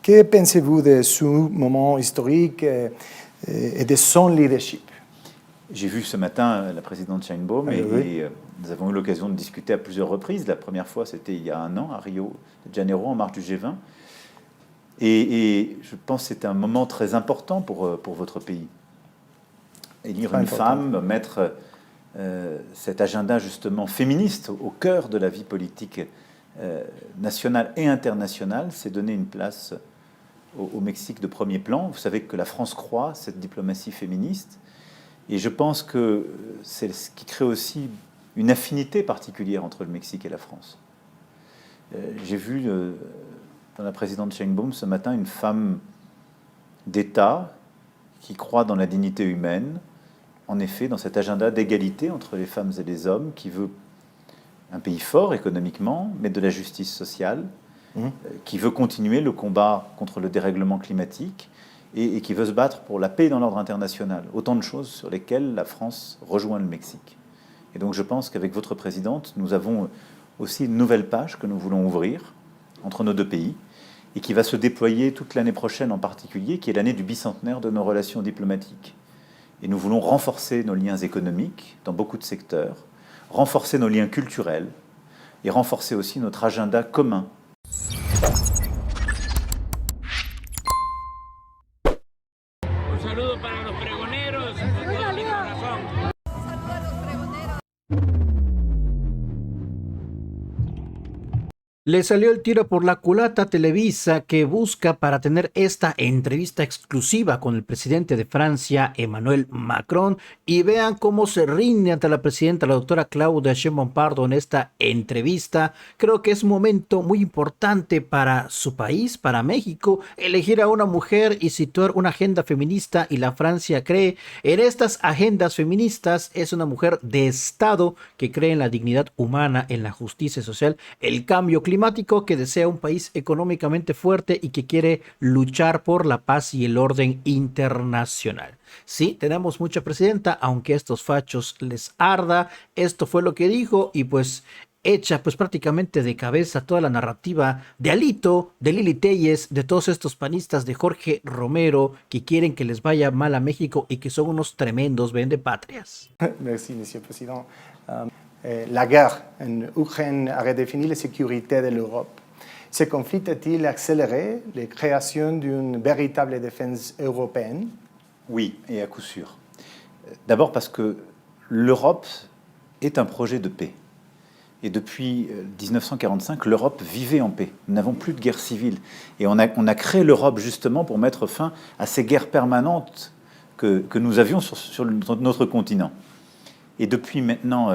Que pensez-vous de ce moment historique et de son leadership? J'ai vu ce matin la présidente Sheinbaum et nous avons eu l'occasion de discuter à plusieurs reprises. La première fois, c'était il y a un an à Rio de Janeiro, en marge du G20. Et je pense que c'est un moment très important pour votre pays. Élire une femme, mettre cet agenda justement féministe au cœur de la vie politique nationale et internationale, c'est donner une place au Mexique de premier plan. Vous savez que la France croit cette diplomatie féministe. Et je pense que c'est ce qui crée aussi une affinité particulière entre le Mexique et la France. J'ai vu dans la présidente Sheinbaum ce matin une femme d'État qui croit dans la dignité humaine, en effet dans cet agenda d'égalité entre les femmes et les hommes, qui veut un pays fort économiquement, mais de la justice sociale, qui veut continuer le combat contre le dérèglement climatique, et qui veut se battre pour la paix dans l'ordre international. Autant de choses sur lesquelles la France rejoint le Mexique. Et donc je pense qu'avec votre présidente, nous avons aussi une nouvelle page que nous voulons ouvrir entre nos deux pays, et qui va se déployer toute l'année prochaine en particulier, qui est l'année du bicentenaire de nos relations diplomatiques. Et nous voulons renforcer nos liens économiques dans beaucoup de secteurs, renforcer nos liens culturels, et renforcer aussi notre agenda commun. Saludo para los pregoneros de todo mi corazón. Le salió el tiro por la culata a Televisa, que busca para tener esta entrevista exclusiva con el presidente de Francia, Emmanuel Macron, y vean cómo se rinde ante la presidenta, la doctora Claudia Sheinbaum Pardo, en esta entrevista. Creo que es un momento muy importante para su país, para México, elegir a una mujer y situar una agenda feminista, y la Francia cree en estas agendas feministas. Es una mujer de Estado que cree en la dignidad humana, en la justicia social, el cambio climático, que desea un país económicamente fuerte y que quiere luchar por la paz y el orden internacional. Sí, tenemos mucha presidenta, aunque a estos fachos les arda. Esto fue lo que dijo, y pues echa pues prácticamente de cabeza toda la narrativa de Alito, de Lili Téllez, de todos estos panistas, de Jorge Romero, que quieren que les vaya mal a México y que son unos tremendos vendepatrias. Merci, Monsieur le Président. La guerre en Ukraine a redéfini la sécurité de l'Europe. Ce conflit a-t-il accéléré la création d'une véritable défense européenne? Oui, et à coup sûr. D'abord parce que l'Europe est un projet de paix. Et depuis 1945, l'Europe vivait en paix. Nous n'avons plus de guerre civile. Et on a créé l'Europe justement pour mettre fin à ces guerres permanentes que nous avions sur notre continent. Et depuis maintenant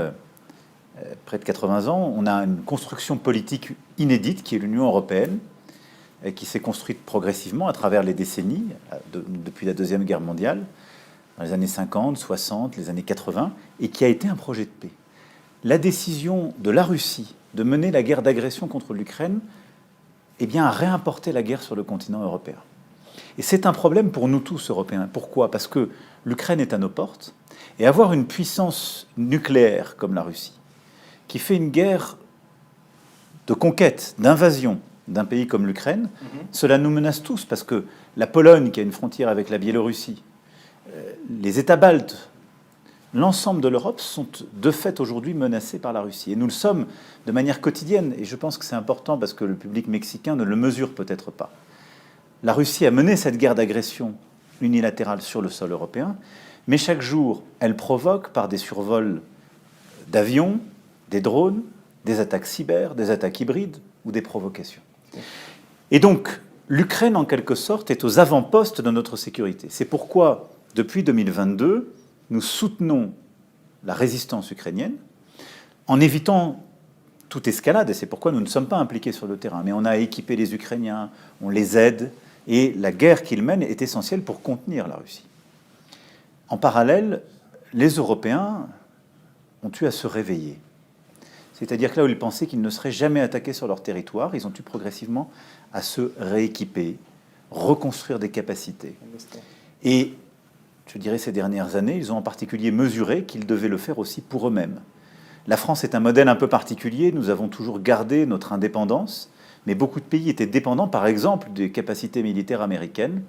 près de 80 ans, on a une construction politique inédite qui est l'Union européenne, qui s'est construite progressivement à travers les décennies, depuis la Deuxième Guerre mondiale, dans les années 50, 60, les années 80, et qui a été un projet de paix. La décision de la Russie de mener la guerre d'agression contre l'Ukraine, eh bien, a réimporté la guerre sur le continent européen. Et c'est un problème pour nous tous, Européens. Pourquoi? Parce que l'Ukraine est à nos portes, et avoir une puissance nucléaire comme la Russie, qui fait une guerre de conquête, d'invasion d'un pays comme l'Ukraine, cela nous menace tous, parce que la Pologne, qui a une frontière avec la Biélorussie, les États baltes, l'ensemble de l'Europe sont de fait aujourd'hui menacés par la Russie. Et nous le sommes de manière quotidienne, et je pense que c'est important parce que le public mexicain ne le mesure peut-être pas. La Russie a mené cette guerre d'agression unilatérale sur le sol européen, mais chaque jour, elle provoque par des survols d'avions, des drones, des attaques cyber, des attaques hybrides ou des provocations. Et donc, l'Ukraine, en quelque sorte, est aux avant-postes de notre sécurité. C'est pourquoi, depuis 2022, nous soutenons la résistance ukrainienne en évitant toute escalade, et c'est pourquoi nous ne sommes pas impliqués sur le terrain. Mais on a équipé les Ukrainiens, on les aide, et la guerre qu'ils mènent est essentielle pour contenir la Russie. En parallèle, les Européens ont eu à se réveiller. C'est-à-dire que là où ils pensaient qu'ils ne seraient jamais attaqués sur leur territoire, ils ont eu progressivement à se rééquiper, reconstruire des capacités. Et je dirais ces dernières années, ils ont en particulier mesuré qu'ils devaient le faire aussi pour eux-mêmes. La France est un modèle un peu particulier, nous avons toujours gardé notre indépendance, mais beaucoup de pays étaient dépendants, par exemple, des capacités militaires américaines.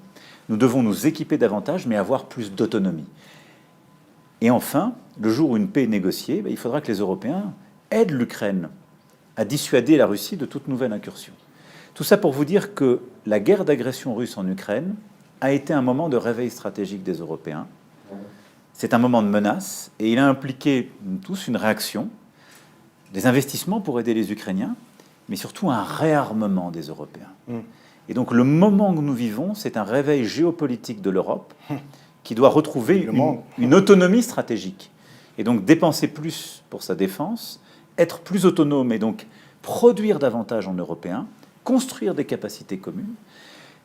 Nous devons nous équiper davantage, mais avoir plus d'autonomie. Et enfin, le jour où une paix est négociée, il faudra que les Européens aident l'Ukraine à dissuader la Russie de toute nouvelle incursion. Tout ça pour vous dire que la guerre d'agression russe en Ukraine a été un moment de réveil stratégique des Européens. C'est un moment de menace et il a impliqué tous une réaction, des investissements pour aider les Ukrainiens, mais surtout un réarmement des Européens. Et donc le moment que nous vivons, c'est un réveil géopolitique de l'Europe qui doit retrouver une autonomie stratégique. Et donc dépenser plus pour sa défense, être plus autonome et donc produire davantage en européen, construire des capacités communes,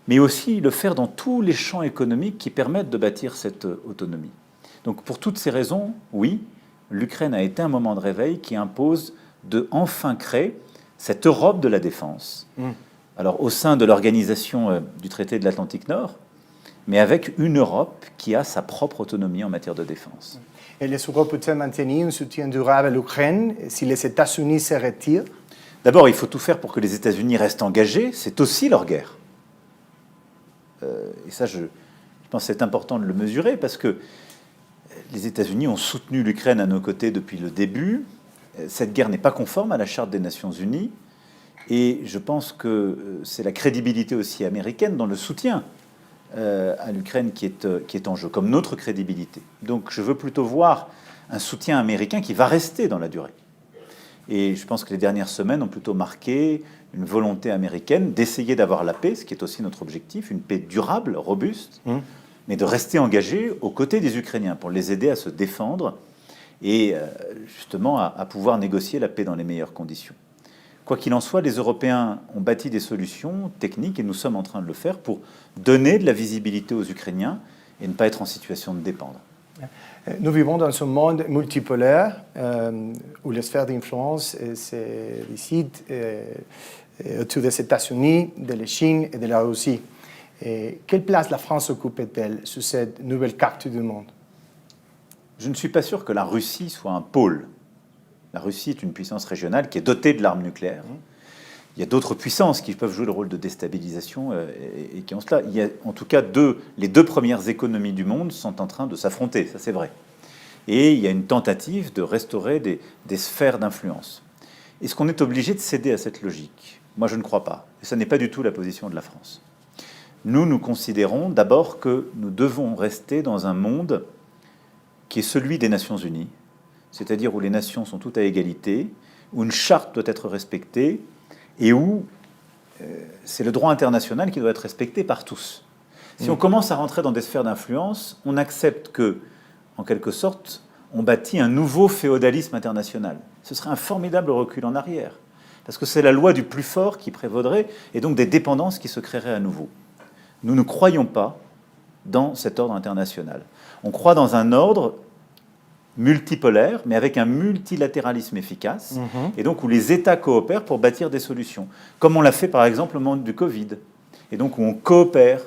mais aussi le faire dans tous les champs économiques qui permettent de bâtir cette autonomie. Donc pour toutes ces raisons, oui, l'Ukraine a été un moment de réveil qui impose de enfin créer cette Europe de la défense. Alors au sein de l'organisation du traité de l'Atlantique Nord, mais avec une Europe qui a sa propre autonomie en matière de défense. Et les Européens maintenir un soutien durable à l'Ukraine si les États-Unis se retirent? D'abord, il faut tout faire pour que les États-Unis restent engagés. C'est aussi leur guerre. Et ça, je pense que c'est important de le mesurer parce que les États-Unis ont soutenu l'Ukraine à nos côtés depuis le début. Cette guerre n'est pas conforme à la Charte des Nations Unies. Et je pense que c'est la crédibilité aussi américaine dans le soutien à l'Ukraine qui est en jeu, comme notre crédibilité. Donc je veux plutôt voir un soutien américain qui va rester dans la durée. Et je pense que les dernières semaines ont plutôt marqué une volonté américaine d'essayer d'avoir la paix, ce qui est aussi notre objectif, une paix durable, robuste, mais de rester engagé aux côtés des Ukrainiens pour les aider à se défendre et justement à pouvoir négocier la paix dans les meilleures conditions. Quoi qu'il en soit, les Européens ont bâti des solutions techniques et nous sommes en train de le faire pour donner de la visibilité aux Ukrainiens et ne pas être en situation de dépendre. Nous vivons dans un monde multipolaire où les sphères d'influence se décident autour des États-Unis, de la Chine et de la Russie. Et quelle place la France occupe-t-elle sur cette nouvelle carte du monde? Je ne suis pas sûr que la Russie soit un pôle. La Russie est une puissance régionale qui est dotée de l'arme nucléaire. Il y a d'autres puissances qui peuvent jouer le rôle de déstabilisation et qui ont cela. Il y a en tout cas les deux premières économies du monde sont en train de s'affronter, ça c'est vrai. Et il y a une tentative de restaurer des sphères d'influence. Est-ce qu'on est obligé de céder à cette logique? Moi je ne crois pas. Et ça n'est pas du tout la position de la France. Nous considérons d'abord que nous devons rester dans un monde qui est celui des Nations Unies, c'est-à-dire où les nations sont toutes à égalité, où une charte doit être respectée, et où c'est le droit international qui doit être respecté par tous. Si on commence à rentrer dans des sphères d'influence, on accepte que, en quelque sorte, on bâtit un nouveau féodalisme international. Ce serait un formidable recul en arrière, parce que c'est la loi du plus fort qui prévaudrait, et donc des dépendances qui se créeraient à nouveau. Nous ne croyons pas dans cet ordre international. On croit dans un ordre multipolaire, mais avec un multilatéralisme efficace, et donc où les États coopèrent pour bâtir des solutions, comme on l'a fait par exemple au moment du Covid, et donc où on coopère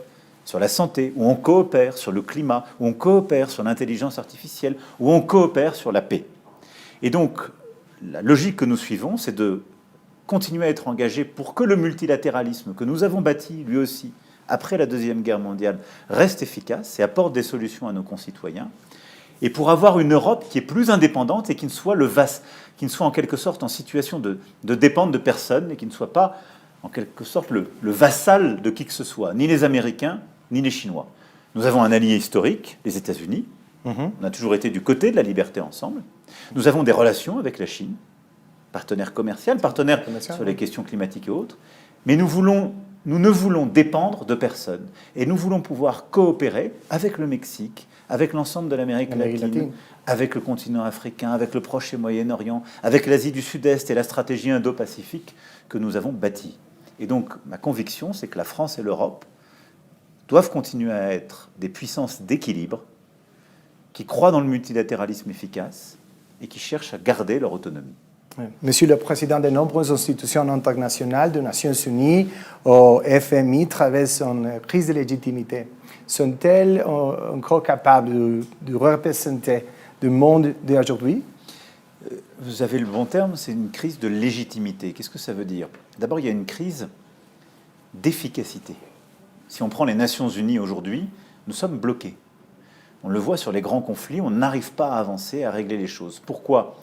sur la santé, où on coopère sur le climat, où on coopère sur l'intelligence artificielle, où on coopère sur la paix. Et donc, la logique que nous suivons, c'est de continuer à être engagés pour que le multilatéralisme que nous avons bâti, lui aussi, après la Deuxième Guerre mondiale, reste efficace et apporte des solutions à nos concitoyens, et pour avoir une Europe qui est plus indépendante et qui ne soit, qui ne soit en quelque sorte en situation de dépendre de personne et qui ne soit pas en quelque sorte le vassal de qui que ce soit, ni les Américains, ni les Chinois. Nous avons un allié historique, les États-Unis. On a toujours été du côté de la liberté ensemble. Nous avons des relations avec la Chine, partenaire commercial, partenaire sur les questions climatiques et autres. Mais nous ne voulons dépendre de personne. Et nous voulons pouvoir coopérer avec le Mexique, avec l'ensemble de l'Amérique latine, avec le continent africain, avec le Proche et Moyen-Orient, avec l'Asie du Sud-Est et la stratégie Indo-Pacifique que nous avons bâtie. Et donc, ma conviction, c'est que la France et l'Europe doivent continuer à être des puissances d'équilibre qui croient dans le multilatéralisme efficace et qui cherchent à garder leur autonomie. Monsieur le Président, de nombreuses institutions internationales, des Nations Unies au FMI, traversent une crise de légitimité. Sont-elles encore capables de représenter le monde d'aujourd'hui? Vous avez le bon terme, c'est une crise de légitimité. Qu'est-ce que ça veut dire? D'abord, il y a une crise d'efficacité. Si on prend les Nations Unies aujourd'hui, nous sommes bloqués. On le voit sur les grands conflits, on n'arrive pas à avancer, à régler les choses. Pourquoi ?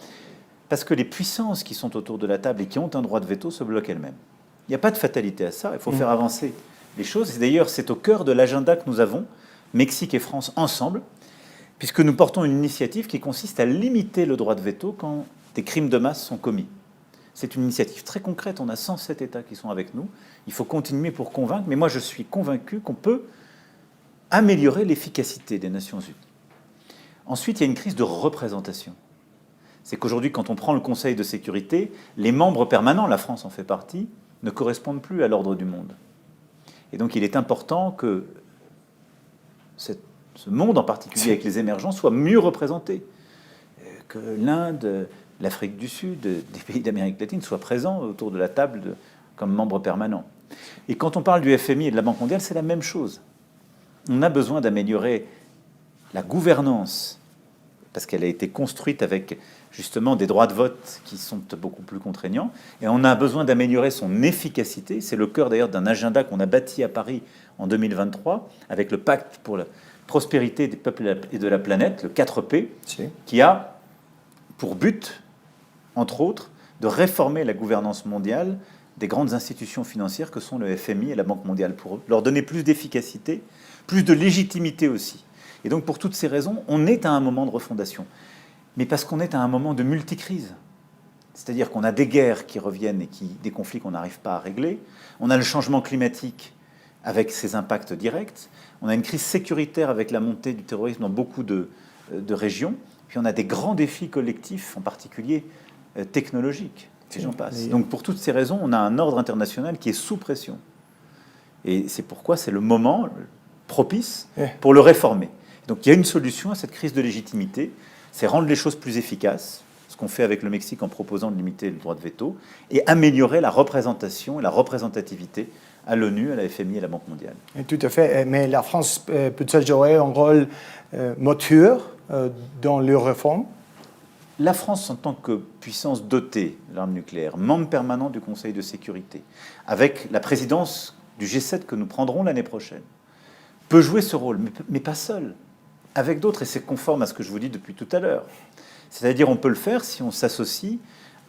Parce que les puissances qui sont autour de la table et qui ont un droit de veto se bloquent elles-mêmes. Il n'y a pas de fatalité à ça, il faut faire avancer les choses. Et d'ailleurs, c'est au cœur de l'agenda que nous avons, Mexique et France ensemble, puisque nous portons une initiative qui consiste à limiter le droit de veto quand des crimes de masse sont commis. C'est une initiative très concrète, on a 107 États qui sont avec nous. Il faut continuer pour convaincre, mais moi je suis convaincu qu'on peut améliorer l'efficacité des Nations Unies. Ensuite, il y a une crise de représentation. C'est qu'aujourd'hui, quand on prend le Conseil de sécurité, les membres permanents, la France en fait partie, ne correspondent plus à l'ordre du monde. Et donc il est important que ce monde, en particulier avec les émergents, soit mieux représenté. Que l'Inde, l'Afrique du Sud, des pays d'Amérique latine soient présents autour de la table comme membres permanents. Et quand on parle du FMI et de la Banque mondiale, c'est la même chose. On a besoin d'améliorer la gouvernance, parce qu'elle a été construite avec justement des droits de vote qui sont beaucoup plus contraignants, et on a besoin d'améliorer son efficacité. C'est le cœur d'ailleurs d'un agenda qu'on a bâti à Paris en 2023, avec le pacte pour la prospérité des peuples et de la planète, le 4P, qui a pour but, entre autres, de réformer la gouvernance mondiale des grandes institutions financières que sont le FMI et la Banque mondiale, pour leur donner plus d'efficacité, plus de légitimité aussi. Et donc pour toutes ces raisons, on est à un moment de refondation. Mais parce qu'on est à un moment de multicrise. C'est-à-dire qu'on a des guerres qui reviennent et des conflits qu'on n'arrive pas à régler. On a le changement climatique avec ses impacts directs. On a une crise sécuritaire avec la montée du terrorisme dans beaucoup de régions. Puis on a des grands défis collectifs, en particulier technologiques, et j'en passe. Donc pour toutes ces raisons, on a un ordre international qui est sous pression. Et c'est pourquoi c'est le moment propice pour le réformer. Donc il y a une solution à cette crise de légitimité, c'est rendre les choses plus efficaces, ce qu'on fait avec le Mexique en proposant de limiter le droit de veto, et améliorer la représentation et la représentativité à l'ONU, à la FMI et à la Banque mondiale. Tout à fait, mais la France peut-elle jouer un rôle moteur dans les réformes ? La France, en tant que puissance dotée de l'arme nucléaire, membre permanent du Conseil de sécurité, avec la présidence du G7 que nous prendrons l'année prochaine, peut jouer ce rôle, mais pas seul, avec d'autres, et c'est conforme à ce que je vous dis depuis tout à l'heure. C'est-à-dire on peut le faire si on s'associe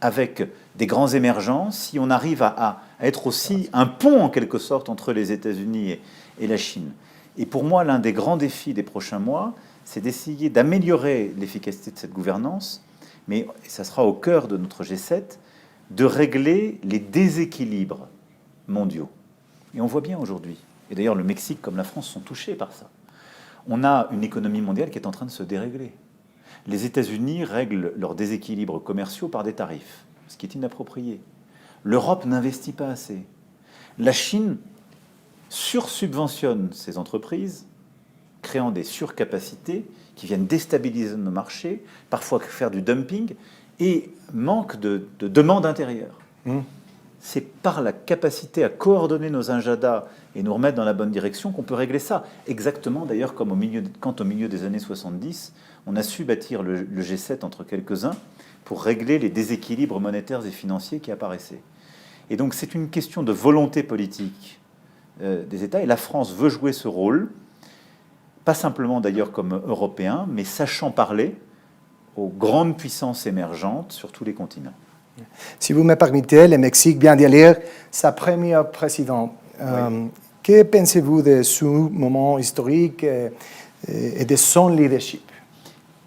avec des grands émergents, si on arrive à être aussi un pont en quelque sorte entre les États-Unis et la Chine. Et pour moi, l'un des grands défis des prochains mois, c'est d'essayer d'améliorer l'efficacité de cette gouvernance, mais ça sera au cœur de notre G7, de régler les déséquilibres mondiaux. Et on voit bien aujourd'hui, et d'ailleurs le Mexique comme la France sont touchés par ça, on a une économie mondiale qui est en train de se dérégler. Les États-Unis règlent leurs déséquilibres commerciaux par des tarifs, ce qui est inapproprié. L'Europe n'investit pas assez. La Chine sursubventionne ses entreprises, créant des surcapacités qui viennent déstabiliser nos marchés, parfois faire du dumping, et manque de demande intérieure. C'est par la capacité à coordonner nos agendas et nous remettre dans la bonne direction qu'on peut régler ça. Exactement d'ailleurs comme quand au milieu des années 70, on a su bâtir le G7 entre quelques-uns pour régler les déséquilibres monétaires et financiers qui apparaissaient. Et donc c'est une question de volonté politique des États, et la France veut jouer ce rôle, pas simplement d'ailleurs comme Européen, mais sachant parler aux grandes puissances émergentes sur tous les continents. Si vous me permettez, le Mexique vient d'élire sa première présidente. Oui. Que pensez-vous de ce moment historique et de son leadership ?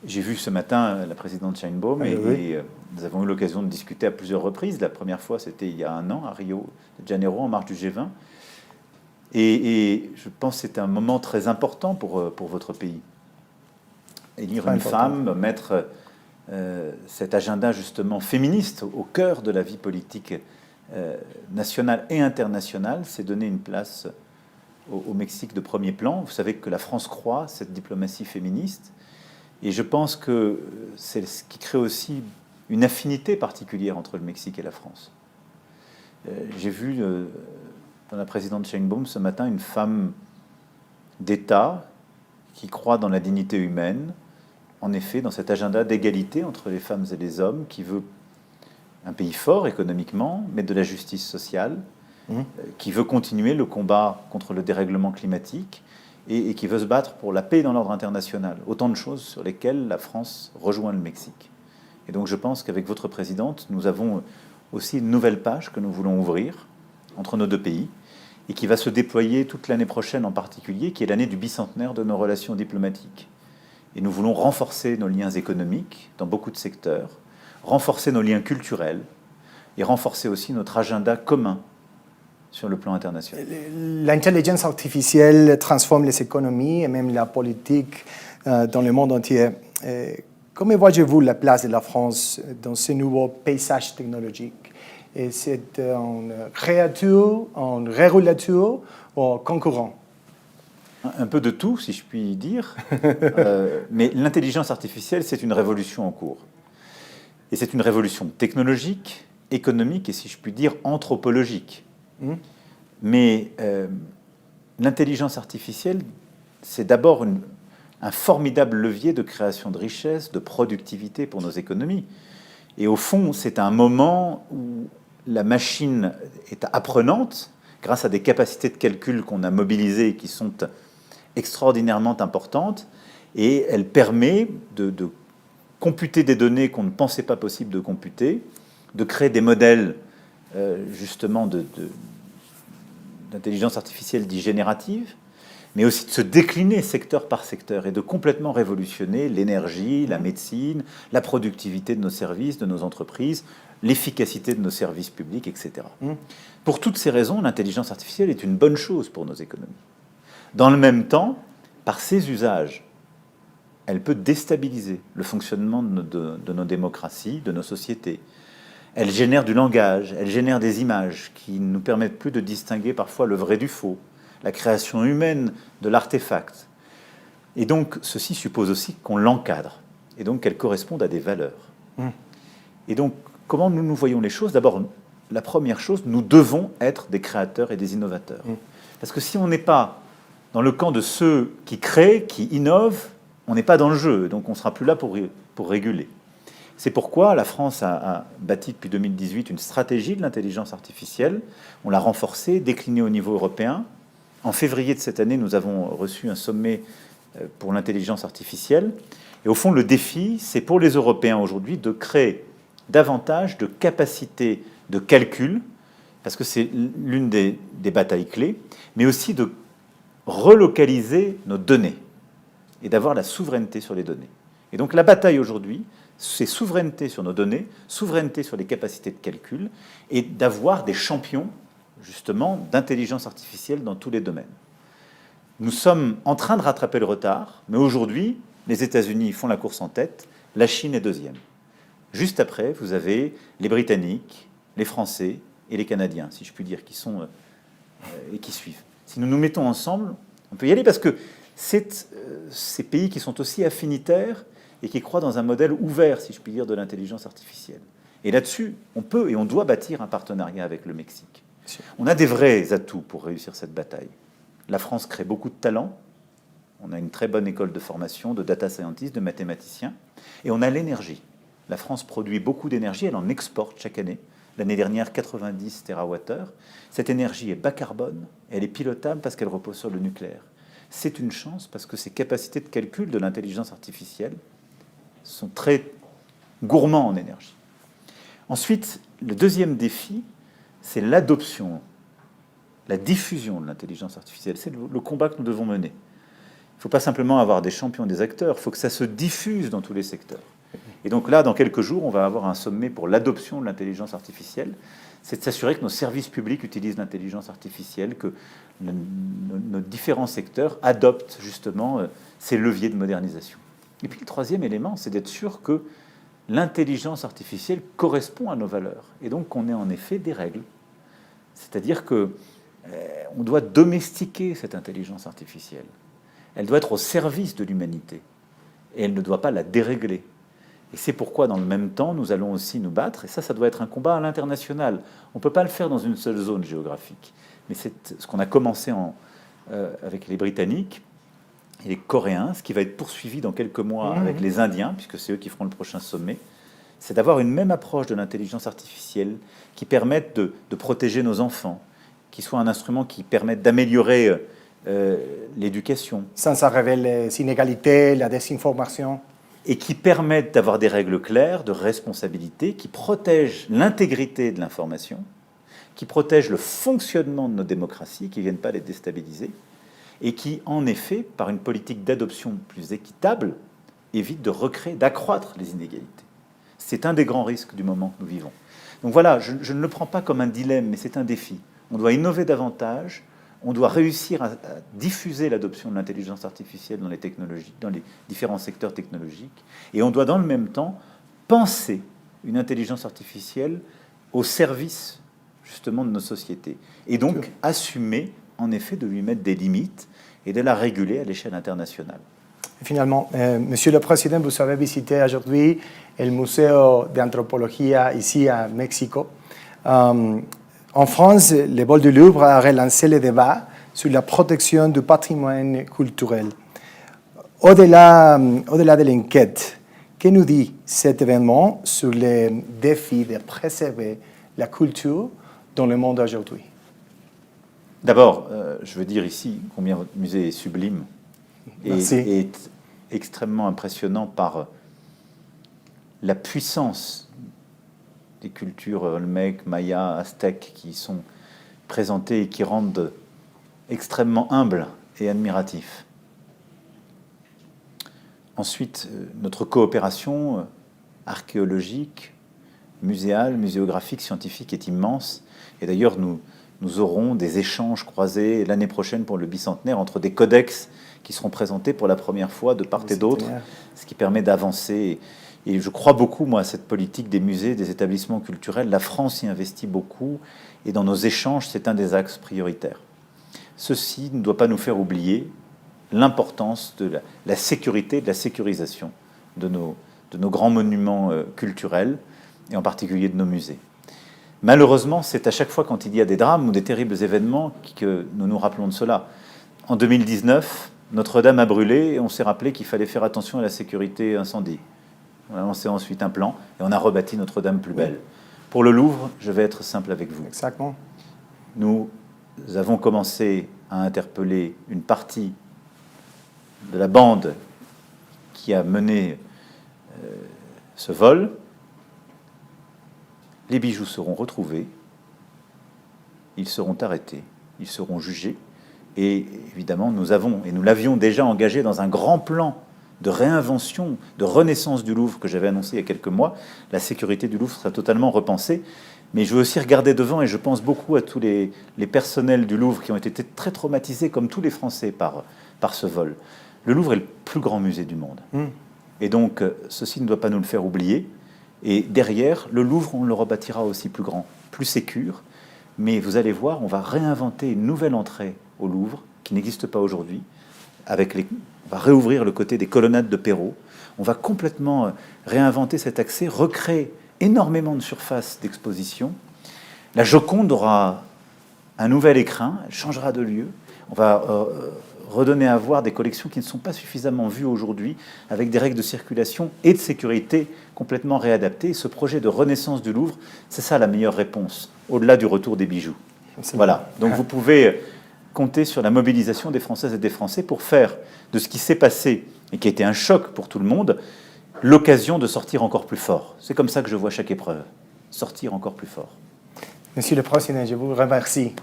J'ai vu ce matin la présidente Sheinbaum et nous avons eu l'occasion de discuter à plusieurs reprises. La première fois, c'était il y a un an à Rio de Janeiro, en marge du G20. Et je pense que c'est un moment très important pour votre pays. Élire une femme, mettre cet agenda justement féministe au cœur de la vie politique nationale et internationale, c'est donner une place au Mexique de premier plan. Vous savez que la France croit cette diplomatie féministe, et je pense que c'est ce qui crée aussi une affinité particulière entre le Mexique et la France. J'ai vu dans la présidente Sheinbaum ce matin une femme d'État qui croit dans la dignité humaine, en effet, dans cet agenda d'égalité entre les femmes et les hommes, qui veut un pays fort économiquement, mais de la justice sociale, qui veut continuer le combat contre le dérèglement climatique et qui veut se battre pour la paix dans l'ordre international. Autant de choses sur lesquelles la France rejoint le Mexique. Et donc je pense qu'avec votre présidente, nous avons aussi une nouvelle page que nous voulons ouvrir entre nos deux pays et qui va se déployer toute l'année prochaine en particulier, qui est l'année du bicentenaire de nos relations diplomatiques. Et nous voulons renforcer nos liens économiques dans beaucoup de secteurs, renforcer nos liens culturels et renforcer aussi notre agenda commun sur le plan international. L'intelligence artificielle transforme les économies et même la politique dans le monde entier. Comment voyez-vous la place de la France dans ce nouveau paysage technologique? C'est une créature, un régulateur ou un concurrent? Un peu de tout, si je puis dire. Mais l'intelligence artificielle, c'est une révolution en cours. Et c'est une révolution technologique, économique et, si je puis dire, anthropologique. Mais l'intelligence artificielle, c'est d'abord un formidable levier de création de richesse, de productivité pour nos économies. Et au fond, c'est un moment où la machine est apprenante, grâce à des capacités de calcul qu'on a mobilisées et qui sont extraordinairement importantes, et elle permet de computer des données qu'on ne pensait pas possible de computer, de créer des modèles justement d'intelligence artificielle dite générative, mais aussi de se décliner secteur par secteur et de complètement révolutionner l'énergie, la médecine, la productivité de nos services, de nos entreprises, l'efficacité de nos services publics, etc. Pour toutes ces raisons, l'intelligence artificielle est une bonne chose pour nos économies. Dans le même temps, par ses usages, elle peut déstabiliser le fonctionnement de nos démocraties, de nos sociétés. Elle génère du langage, elle génère des images qui ne nous permettent plus de distinguer parfois le vrai du faux, la création humaine de l'artefact. Et donc, ceci suppose aussi qu'on l'encadre, et donc qu'elle corresponde à des valeurs. Et donc, comment nous voyons les choses? D'abord, la première chose, nous devons être des créateurs et des innovateurs. Parce que si on n'est pas dans le camp de ceux qui créent, qui innovent, on n'est pas dans le jeu, donc on ne sera plus là pour réguler. C'est pourquoi la France a bâti depuis 2018 une stratégie de l'intelligence artificielle. On l'a renforcée, déclinée au niveau européen. En février de cette année, nous avons reçu un sommet pour l'intelligence artificielle. Et au fond, le défi, c'est pour les Européens aujourd'hui de créer davantage de capacités de calcul, parce que c'est l'une des batailles clés, mais aussi de relocaliser nos données et d'avoir la souveraineté sur les données. Et donc la bataille aujourd'hui, c'est souveraineté sur nos données, souveraineté sur les capacités de calcul, et d'avoir des champions, justement, d'intelligence artificielle dans tous les domaines. Nous sommes en train de rattraper le retard, mais aujourd'hui, les États-Unis font la course en tête, la Chine est deuxième. Juste après, vous avez les Britanniques, les Français et les Canadiens, si je puis dire, qui sont et qui suivent. Si nous nous mettons ensemble, on peut y aller, parce que c'est ces pays qui sont aussi affinitaires et qui croient dans un modèle ouvert, si je puis dire, de l'intelligence artificielle. Et là-dessus, on peut et on doit bâtir un partenariat avec le Mexique. On a des vrais atouts pour réussir cette bataille. La France crée beaucoup de talents. On a une très bonne école de formation, de data scientists, de mathématiciens. Et on a l'énergie. La France produit beaucoup d'énergie, elle en exporte chaque année. L'année dernière, 90 TWh. Cette énergie est bas carbone, et elle est pilotable parce qu'elle repose sur le nucléaire. C'est une chance parce que ces capacités de calcul de l'intelligence artificielle sont très gourmands en énergie. Ensuite, le deuxième défi, c'est l'adoption, la diffusion de l'intelligence artificielle. C'est le combat que nous devons mener. Il ne faut pas simplement avoir des champions, des acteurs, il faut que ça se diffuse dans tous les secteurs. Et donc là, dans quelques jours, on va avoir un sommet pour l'adoption de l'intelligence artificielle. C'est de s'assurer que nos services publics utilisent l'intelligence artificielle, que nos différents secteurs adoptent justement ces leviers de modernisation. Et puis le troisième élément, c'est d'être sûr que l'intelligence artificielle correspond à nos valeurs. Et donc qu'on ait en effet des règles. C'est-à-dire qu'on doit domestiquer cette intelligence artificielle. Elle doit être au service de l'humanité. Et elle ne doit pas la dérégler. Et c'est pourquoi, dans le même temps, nous allons aussi nous battre. Et ça doit être un combat à l'international. On ne peut pas le faire dans une seule zone géographique. Mais c'est ce qu'on a commencé avec les Britanniques et les Coréens, ce qui va être poursuivi dans quelques mois avec les Indiens, puisque c'est eux qui feront le prochain sommet. c'est d'avoir une même approche de l'intelligence artificielle qui permette de protéger nos enfants, qui soit un instrument qui permette d'améliorer l'éducation. Sans ça révèle les inégalités, la désinformation. Et qui permette d'avoir des règles claires de responsabilité, qui protègent l'intégrité de l'information, qui protègent le fonctionnement de nos démocraties, qui ne viennent pas les déstabiliser, et qui, en effet, par une politique d'adoption plus équitable, évite de recréer, d'accroître les inégalités. C'est un des grands risques du moment que nous vivons. Donc voilà, je ne le prends pas comme un dilemme, mais c'est un défi. On doit innover davantage, on doit réussir à diffuser l'adoption de l'intelligence artificielle dans les technologies, dans les différents secteurs technologiques, et on doit dans le même temps penser une intelligence artificielle au service justement de nos sociétés, et donc assumer en effet de lui mettre des limites et de la réguler à l'échelle internationale. Finalement, Monsieur le Président, vous avez visité aujourd'hui le Musée d'anthropologie ici à Mexico. En France, le Vol du Louvre a relancé le débat sur la protection du patrimoine culturel. Au-delà de l'enquête, que nous dit cet événement sur les défis de préserver la culture dans le monde aujourd'hui? D'abord, je veux dire ici combien votre musée est sublime et est extrêmement impressionnant par la puissance des cultures olmèques, mayas, aztèques qui sont présentées et qui rendent extrêmement humbles et admiratifs. Ensuite, notre coopération archéologique, muséale, muséographique, scientifique est immense. Et d'ailleurs, nous aurons des échanges croisés l'année prochaine pour le bicentenaire entre des codex qui seront présentés pour la première fois de part et d'autre, ce qui permet d'avancer. Et je crois beaucoup, moi, à cette politique des musées, des établissements culturels. La France y investit beaucoup, et dans nos échanges, c'est un des axes prioritaires. Ceci ne doit pas nous faire oublier l'importance de la sécurité, de la sécurisation de nos grands monuments culturels, et en particulier de nos musées. Malheureusement, c'est à chaque fois quand il y a des drames ou des terribles événements que nous nous rappelons de cela. En 2019, Notre-Dame a brûlé, et on s'est rappelé qu'il fallait faire attention à la sécurité incendie. On a lancé ensuite un plan et on a rebâti Notre-Dame plus belle. Pour le Louvre, je vais être simple avec vous. Exactement. Nous avons commencé à interpeller une partie de la bande qui a mené ce vol. Les bijoux seront retrouvés, ils seront arrêtés, ils seront jugés. Et évidemment, nous l'avions déjà engagé dans un grand plan de réinvention, de renaissance du Louvre que j'avais annoncé il y a quelques mois. La sécurité du Louvre sera totalement repensée. Mais je veux aussi regarder devant, et je pense beaucoup à tous les personnels du Louvre qui ont été très traumatisés, comme tous les Français, par ce vol. Le Louvre est le plus grand musée du monde. Et donc, ceci ne doit pas nous le faire oublier. Et derrière, le Louvre, on le rebâtira aussi plus grand, plus sécure. Mais vous allez voir, on va réinventer une nouvelle entrée au Louvre, qui n'existe pas aujourd'hui, on va réouvrir le côté des colonnades de Perrault. On va complètement réinventer cet accès, recréer énormément de surfaces d'exposition. La Joconde aura un nouvel écrin, elle changera de lieu. On va redonner à voir des collections qui ne sont pas suffisamment vues aujourd'hui, avec des règles de circulation et de sécurité complètement réadaptées. Ce projet de renaissance du Louvre, c'est ça la meilleure réponse, au-delà du retour des bijoux. Voilà, donc vous pouvez compter sur la mobilisation des Françaises et des Français pour faire de ce qui s'est passé et qui a été un choc pour tout le monde, l'occasion de sortir encore plus fort. C'est comme ça que je vois chaque épreuve, sortir encore plus fort. Monsieur le Président, je vous remercie.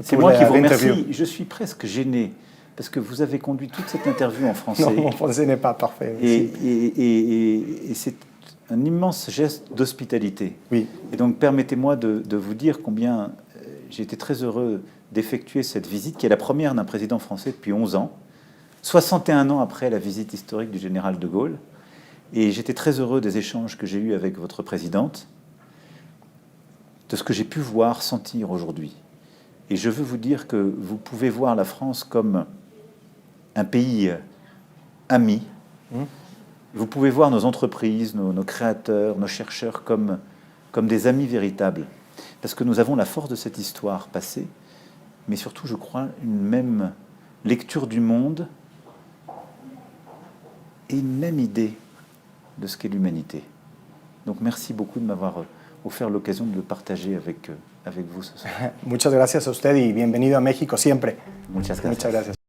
C'est moi qui vous remercie. Je suis presque gêné parce que vous avez conduit toute cette interview en français. Non, mon français n'est pas parfait. Et c'est un immense geste d'hospitalité. Oui. Et donc permettez-moi de vous dire combien j'ai été très heureux d'effectuer cette visite, qui est la première d'un président français depuis 11 ans, 61 ans après la visite historique du général de Gaulle. Et j'étais très heureux des échanges que j'ai eus avec votre présidente, de ce que j'ai pu voir, sentir aujourd'hui. Et je veux vous dire que vous pouvez voir la France comme un pays ami. Vous pouvez voir nos entreprises, nos créateurs, nos chercheurs comme des amis véritables. Parce que nous avons la force de cette histoire passée, mais surtout, je crois, une même lecture du monde et une même idée de ce qu'est l'humanité. Donc merci beaucoup de m'avoir offert l'occasion de le partager avec vous ce soir. Muchas gracias a usted y bienvenido a México siempre. Muchas gracias. Muchas gracias.